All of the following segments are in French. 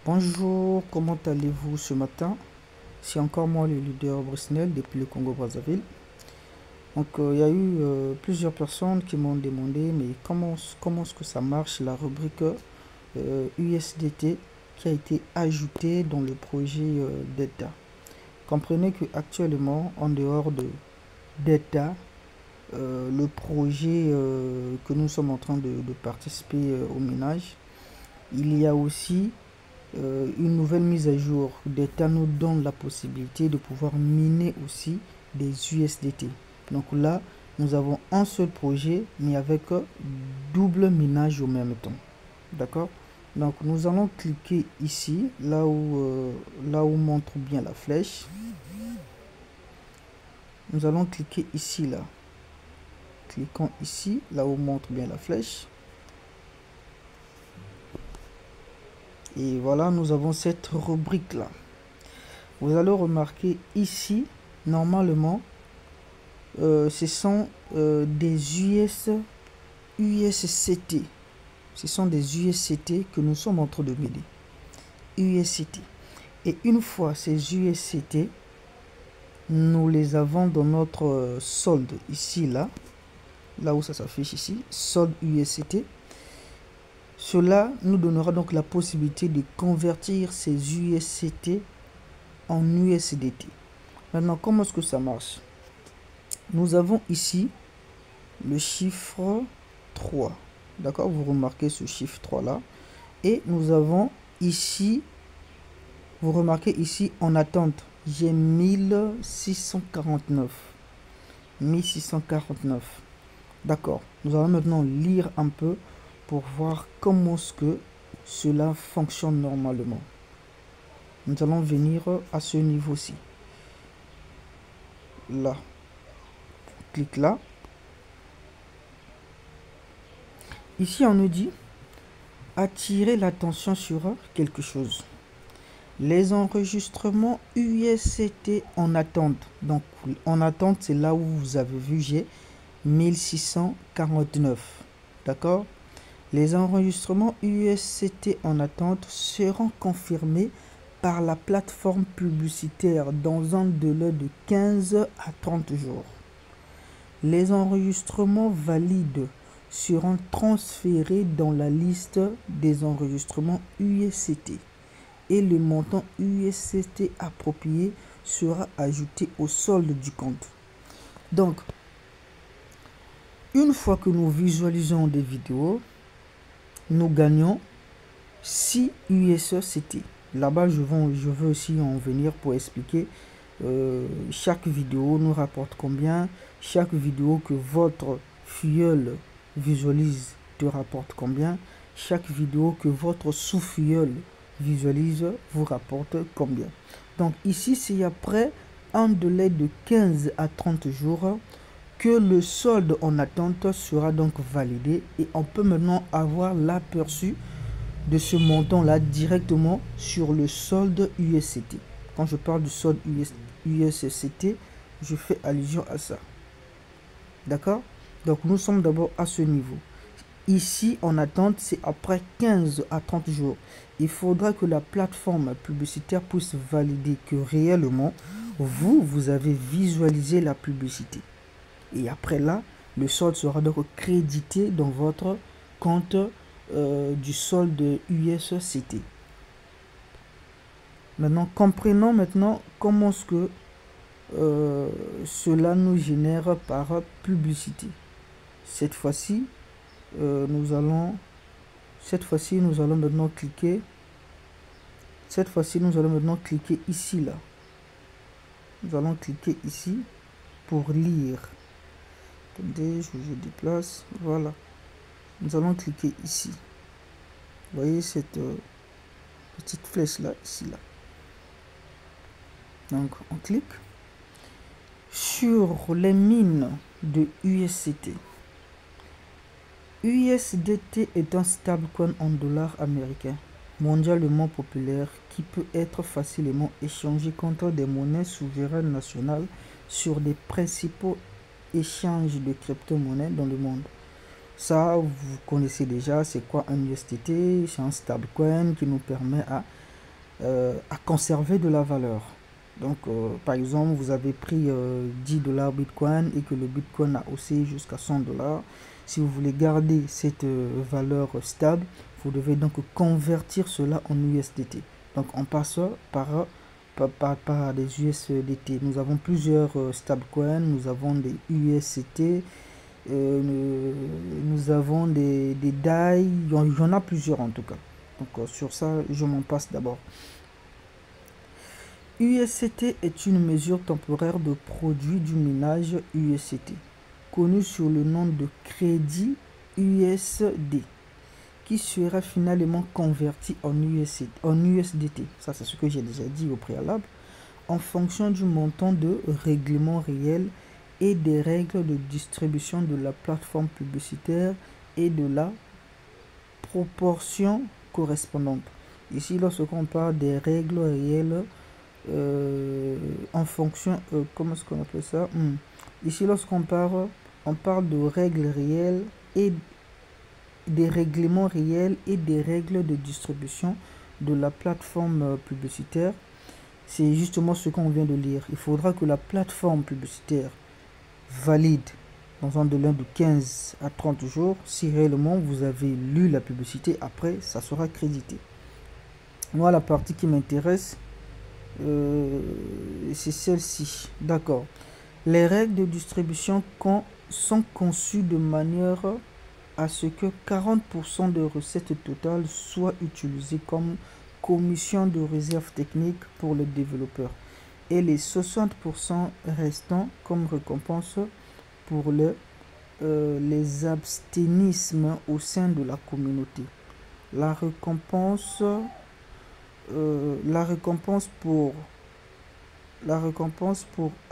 Bonjour, comment allez-vous ce matin? C'est encore moi le leader Brusnel depuis le Congo-Brazzaville. Donc il y a eu plusieurs personnes qui m'ont demandé mais comment est-ce que ça marche la rubrique USDT qui a été ajoutée dans le projet DETA. Comprenez que actuellement en dehors de DETA, le projet que nous sommes en train de participer au ménage, il y a aussi une nouvelle mise à jour d'État nous donne la possibilité de pouvoir miner aussi des USDT. Donc là, nous avons un seul projet, mais avec double minage au même temps. D'accord? Donc nous allons cliquer ici, là où montre bien la flèche. Nous allons cliquer ici, là. Cliquons ici, là où montre bien la flèche. Et voilà, nous avons cette rubrique là. Vous allez remarquer ici, normalement, ce sont des USCT. Ce sont des USCT que nous sommes en train de miner. USCT. Et une fois ces USCT, nous les avons dans notre solde ici, là où ça s'affiche ici, solde USCT. Cela nous donnera donc la possibilité de convertir ces USCT en USDT. Maintenant, comment est-ce que ça marche? Nous avons ici le chiffre 3. D'accord? Vous remarquez ce chiffre 3 là. Et nous avons ici, vous remarquez ici en attente, j'ai 1649. 1649. D'accord. Nous allons maintenant lire un peu pour voir comment est-ce que cela fonctionne normalement. Nous allons venir à ce niveau-ci. Là. Clique là. Ici, on nous dit attirer l'attention sur quelque chose. Les enregistrements USCT en attente. Donc, en attente, c'est là où vous avez vu, j'ai 1649. D'accord? Les enregistrements USCT en attente seront confirmés par la plateforme publicitaire dans un délai de 15 à 30 jours. Les enregistrements valides seront transférés dans la liste des enregistrements USCT et le montant USCT approprié sera ajouté au solde du compte. Donc, une fois que nous visualisons des vidéos, nous gagnons 6 USCT. Là-bas, je veux aussi en venir pour expliquer chaque vidéo nous rapporte combien, chaque vidéo que votre filleul visualise te rapporte combien, chaque vidéo que votre sous-filleul visualise vous rapporte combien. Donc ici, c'est après un délai de 15 à 30 jours que le solde en attente sera donc validé et on peut maintenant avoir l'aperçu de ce montant là directement sur le solde USCT. Quand je parle du solde USCT, je fais allusion à ça. D'accord? Donc nous sommes d'abord à ce niveau. Ici, en attente, c'est après 15 à 30 jours. Il faudra que la plateforme publicitaire puisse valider que réellement, vous avez visualisé la publicité. Et après là, le solde sera donc crédité dans votre compte du solde USCT. Maintenant, comprenons maintenant comment est-ce que cela nous génère par publicité. Cette fois-ci, nous allons maintenant cliquer. Cette fois-ci, nous allons maintenant cliquer ici là. Nous allons cliquer ici pour lire. Attendez, je déplace. Voilà. Nous allons cliquer ici. Vous voyez cette petite flèche là, ici là. Donc on clique sur les mines de USCT. USDT est un stablecoin en dollars américains mondialement populaire qui peut être facilement échangé contre des monnaies souveraines nationales sur des principaux échanges de crypto-monnaies dans le monde. Ça, vous connaissez déjà, c'est quoi un USDT? C'est un stablecoin qui nous permet à à conserver de la valeur. Donc, par exemple, vous avez pris 10 $ Bitcoin et que le Bitcoin a haussé jusqu'à 100 $. Si vous voulez garder cette valeur stable, vous devez donc convertir cela en USDT. Donc, on passe par des USDT. Nous avons plusieurs stablecoins, nous avons des USDT, nous avons des DAI, il y en a plusieurs en tout cas. Donc, sur ça, je m'en passe d'abord. USDT est une mesure temporaire de produit du minage USDT, connu sous le nom de crédit USD, qui sera finalement converti en USDT. Ça, c'est ce que j'ai déjà dit au préalable, en fonction du montant de règlement réel et des règles de distribution de la plateforme publicitaire et de la proportion correspondante. Ici, lorsqu'on parle des règles réelles, en fonction, comment est-ce qu'on appelle ça? Ici, lorsqu'on parle, on parle de règles réelles et des règlements réels et des règles de distribution de la plateforme publicitaire. C'est justement ce qu'on vient de lire. Il faudra que la plateforme publicitaire valide dans un délai de 15 à 30 jours si réellement vous avez lu la publicité. Après, ça sera crédité. Moi, la partie qui m'intéresse, c'est celle-ci. D'accord. Les règles de distribution sont conçues de manière à ce que 40% de recettes totales soient utilisées comme commission de réserve technique pour le développeur et les 60% restants comme récompense pour les absténismes au sein de la communauté. La récompense pour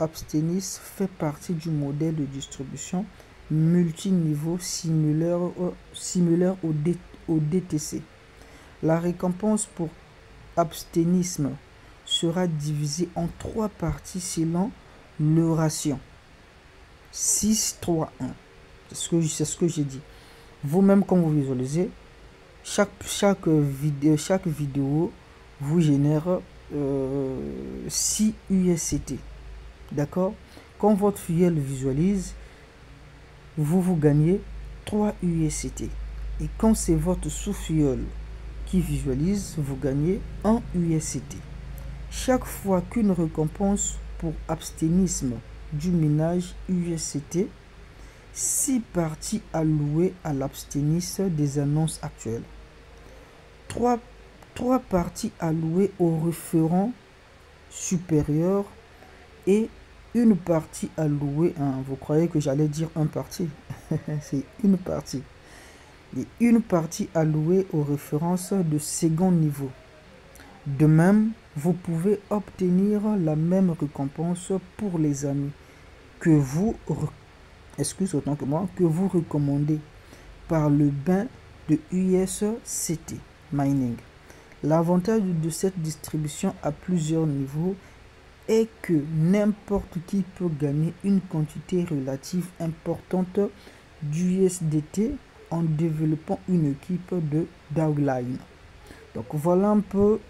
absténisme fait partie du modèle de distribution multiniveau similaire au DTC. La récompense pour absténisme sera divisée en 3 parties selon le ratio 6-3-1. C'est ce que j'ai dit. Vous-même, quand vous visualisez, chaque vidéo vous génère 6 USDT. D'accord? Quand votre filleul visualise, vous gagnez 3 USDT. Et quand c'est votre sous-filleul qui visualise, vous gagnez 1 USDT. Chaque fois qu'une récompense pour absténisme du minage USDT, 6 parties allouées à l'absténisme des annonces actuelles, 3 parties allouées au référent supérieur et une partie allouée, vous croyez que j'allais dire un parti, c'est une partie, et une partie allouée aux références de second niveau. De même, vous pouvez obtenir la même récompense pour les amis que vous recommandez par le bain de USDT mining. L'avantage de cette distribution à plusieurs niveaux est que n'importe qui peut gagner une quantité relative importante d'USDT en développant une équipe de downline. Donc voilà un peu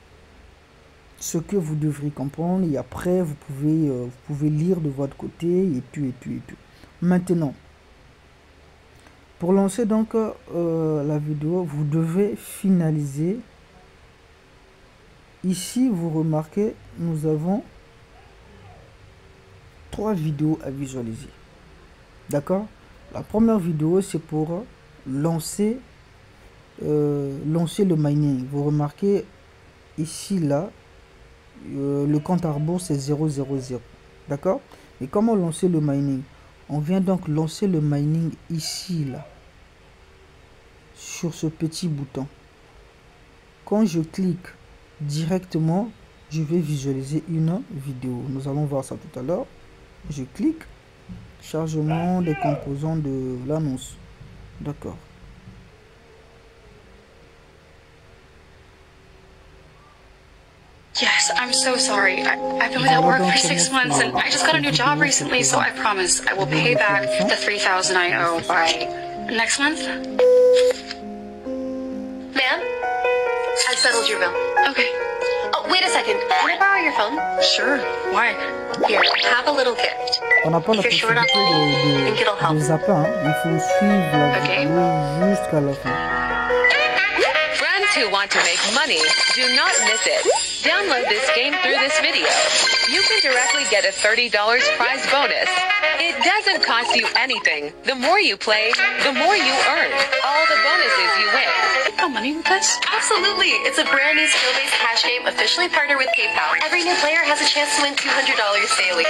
ce que vous devrez comprendre et après vous pouvez lire de votre côté et tout. Maintenant, pour lancer donc la vidéo, vous devez finaliser. Ici, vous remarquez, nous avons 3 vidéos à visualiser. D'accord? La première vidéo, c'est pour lancer le mining. Vous remarquez ici, là, le compte à rebours, c'est 000. D'accord? Et comment lancer le mining? On vient donc lancer le mining ici, là, sur ce petit bouton. Quand je clique directement, je vais visualiser une vidéo. Nous allons voir ça tout à l'heure. Je clique, chargement des composants de l'annonce. D'accord. Yes, I'm so sorry. I've been without work for 6 months and I just got a new job recently, so I promise I will pay back the $3,000 I owe by next month. Ma'am? I've settled your bill. Okay. Oh, wait a second. Can I borrow your phone? Sure. Why? Here, have a little gift. On n'a pas la If you're short possibilité on think it'll help. de zapper, hein. Il faut suivre la Okay. vidéo jusqu'à la fin. Friends who want to make money, do not miss it. Download this game through this video. You can directly get a $30 prize bonus. It doesn't cost you anything. The more you play, the more you earn. All the bonuses you win. Got money with us? Absolutely. It's a brand new skill-based cash game officially partnered with PayPal. Every new player has a chance to win $200 daily.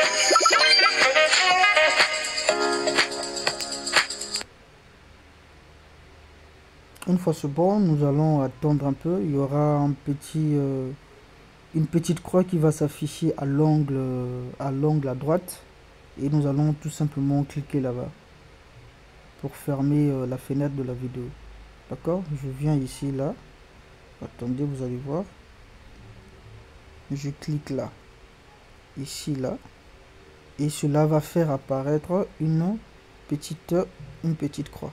Une fois ce bon, nous allons attendre un peu. Il y aura un petit, une petite croix qui va s'afficher à l'angle à droite. Et nous allons tout simplement cliquer là-bas pour fermer la fenêtre de la vidéo. D'accord? Je viens ici, là. Attendez, vous allez voir. Je clique là. Ici, là. Et cela va faire apparaître une petite croix.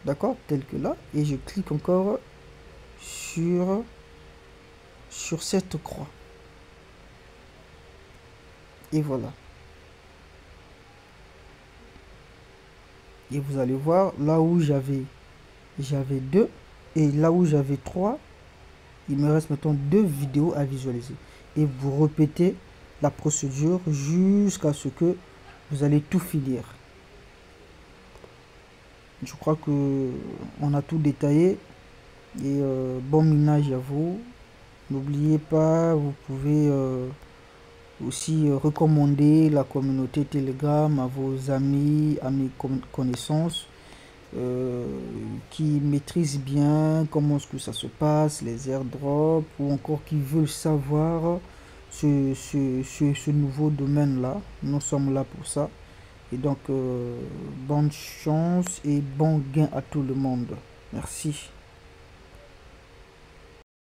D'accord, tel que là, et je clique encore sur cette croix, et voilà. Et vous allez voir, là où j'avais 2 et là où j'avais 3, il me reste maintenant 2 vidéos à visualiser, et vous répétez la procédure jusqu'à ce que vous allez tout finir. Je crois que on a tout détaillé, et bon minage à vous. N'oubliez pas, vous pouvez aussi recommander la communauté Telegram à vos amis, à mes connaissances qui maîtrisent bien comment est-ce que ça se passe, les airdrops, ou encore qui veulent savoir ce nouveau domaine là. Nous sommes là pour ça. Et donc, bonne chance et bon gain à tout le monde. Merci.